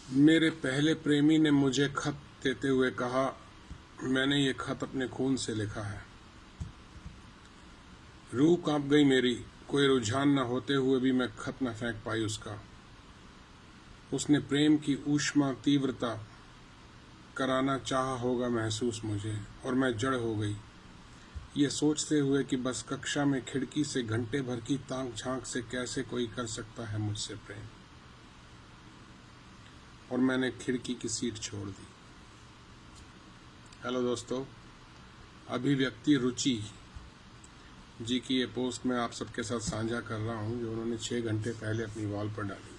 मेरे पहले प्रेमी ने मुझे खत देते हुए कहा, मैंने ये खत अपने खून से लिखा है। रूह कांप गई मेरी, कोई रुझान न होते हुए भी मैं खत न फेंक पाई उसका। उसने प्रेम की ऊष्मा तीव्रता कराना चाहा होगा महसूस मुझे, और मैं जड़ हो गई ये सोचते हुए कि बस कक्षा में खिड़की से घंटे भर की ताक झांक से कैसे कोई कर सकता है मुझसे प्रेम। और मैंने खिड़की की सीट छोड़ दी। हेलो दोस्तों, अभिव्यक्ति रुचि जी की ये पोस्ट मैं आप सबके साथ साझा कर रहा हूं, जो उन्होंने 6 घंटे पहले अपनी वॉल पर डाली।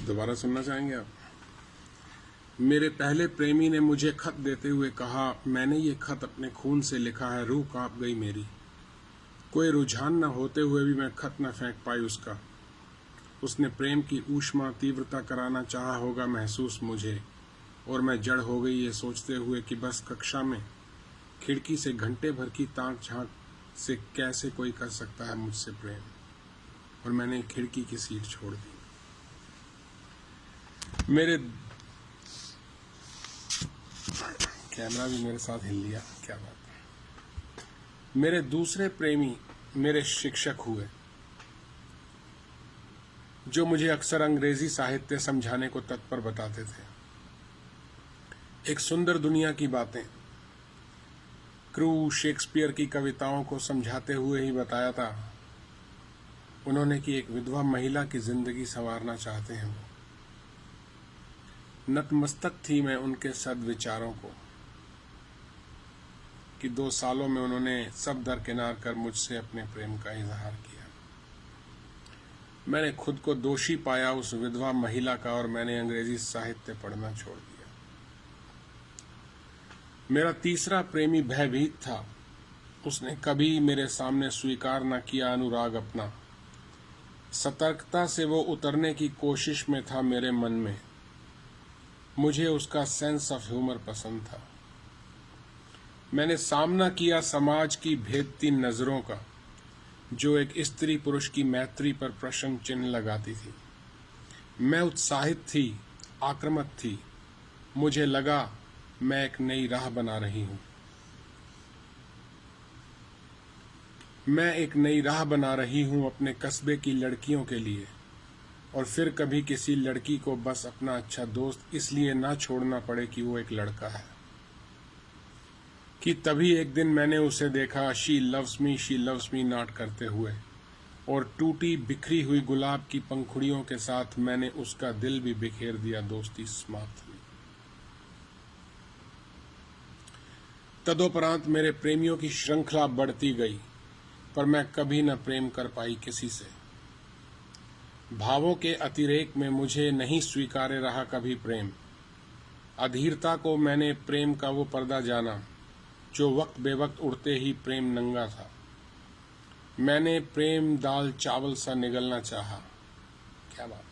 दोबारा सुनना चाहेंगे आप? मेरे पहले प्रेमी ने मुझे खत देते हुए कहा, मैंने ये खत अपने खून से लिखा है। रूह कांप गई मेरी, कोई रुझान न होते हुए भी मैं खत न फेंक पाई उसका। उसने प्रेम की ऊष्मा तीव्रता कराना चाहा होगा महसूस मुझे, और मैं जड़ हो गई ये सोचते हुए कि बस कक्षा में खिड़की से घंटे भर की ताक झांक से कैसे कोई कर सकता है मुझसे प्रेम। और मैंने खिड़की की सीट छोड़ दी। मेरे कैमरा भी मेरे साथ हिल लिया, क्या बात है। मेरे दूसरे प्रेमी मेरे शिक्षक हुए, जो मुझे अक्सर अंग्रेजी साहित्य समझाने को तत्पर बताते थे। एक सुंदर दुनिया की बातें क्रू शेक्सपियर की कविताओं को समझाते हुए ही बताया था उन्होंने कि एक विधवा महिला की जिंदगी संवारना चाहते हैं वो। नतमस्तक थी मैं उनके सद्विचारों को कि 2 सालों में उन्होंने सब दरकिनार कर मुझसे अपने प्रेम का इजहार किया। मैंने खुद को दोषी पाया उस विधवा महिला का, और मैंने अंग्रेजी साहित्य पढ़ना छोड़ दिया। मेरा तीसरा प्रेमी भयभीत था। उसने कभी मेरे सामने स्वीकार न किया अनुराग अपना। सतर्कता से वो उतरने की कोशिश में था मेरे मन में। मुझे उसका सेंस ऑफ ह्यूमर पसंद था। मैंने सामना किया समाज की भेदती नजरों का, जो एक स्त्री पुरुष की मैत्री पर प्रश्न चिन्ह लगाती थी। मैं उत्साहित थी, आक्रामक थी। मुझे लगा मैं एक नई राह बना रही हूं। मैं एक नई राह बना रही हूं अपने कस्बे की लड़कियों के लिए, और फिर कभी किसी लड़की को बस अपना अच्छा दोस्त इसलिए ना छोड़ना पड़े कि वो एक लड़का है। कि तभी एक दिन मैंने उसे देखा शी लव्स मी नॉट करते हुए, और टूटी बिखरी हुई गुलाब की पंखुड़ियों के साथ मैंने उसका दिल भी बिखेर दिया। दोस्ती समाप्त हुई। तदोपरांत मेरे प्रेमियों की श्रृंखला बढ़ती गई, पर मैं कभी न प्रेम कर पाई किसी से। भावों के अतिरेक में मुझे नहीं स्वीकार्य रहा कभी प्रेम। अधीरता को मैंने प्रेम का वो पर्दा जाना, जो वक्त बेवक्त उड़ते ही प्रेम नंगा था। मैंने प्रेम दाल चावल सा निगलना चाहा, क्या बात,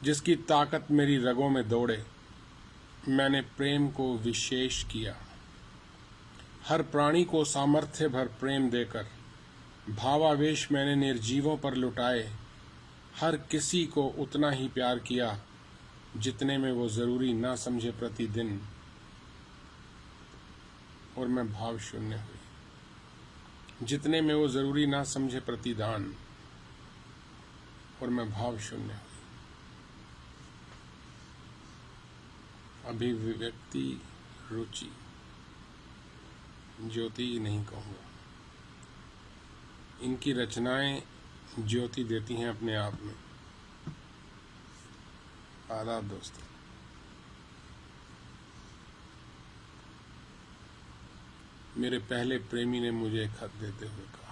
जिसकी ताकत मेरी रगों में दौड़े। मैंने प्रेम को विशेष किया, हर प्राणी को सामर्थ्य भर प्रेम देकर। भावावेश मैंने निर्जीवों पर लुटाए, हर किसी को उतना ही प्यार किया जितने में वो जरूरी ना समझे प्रतिदिन। और मैं भाव शून्य हुई, जितने में वो जरूरी ना समझे प्रतिदान। और मैं भाव शून्य हुई। अभिव्यक्ति रुचि, ज्योति नहीं कहूँगा, इनकी रचनाएं ज्योति देती हैं अपने आप में। आदाब दोस्तों। मेरे पहले प्रेमी ने मुझे खत देते हुए कहा,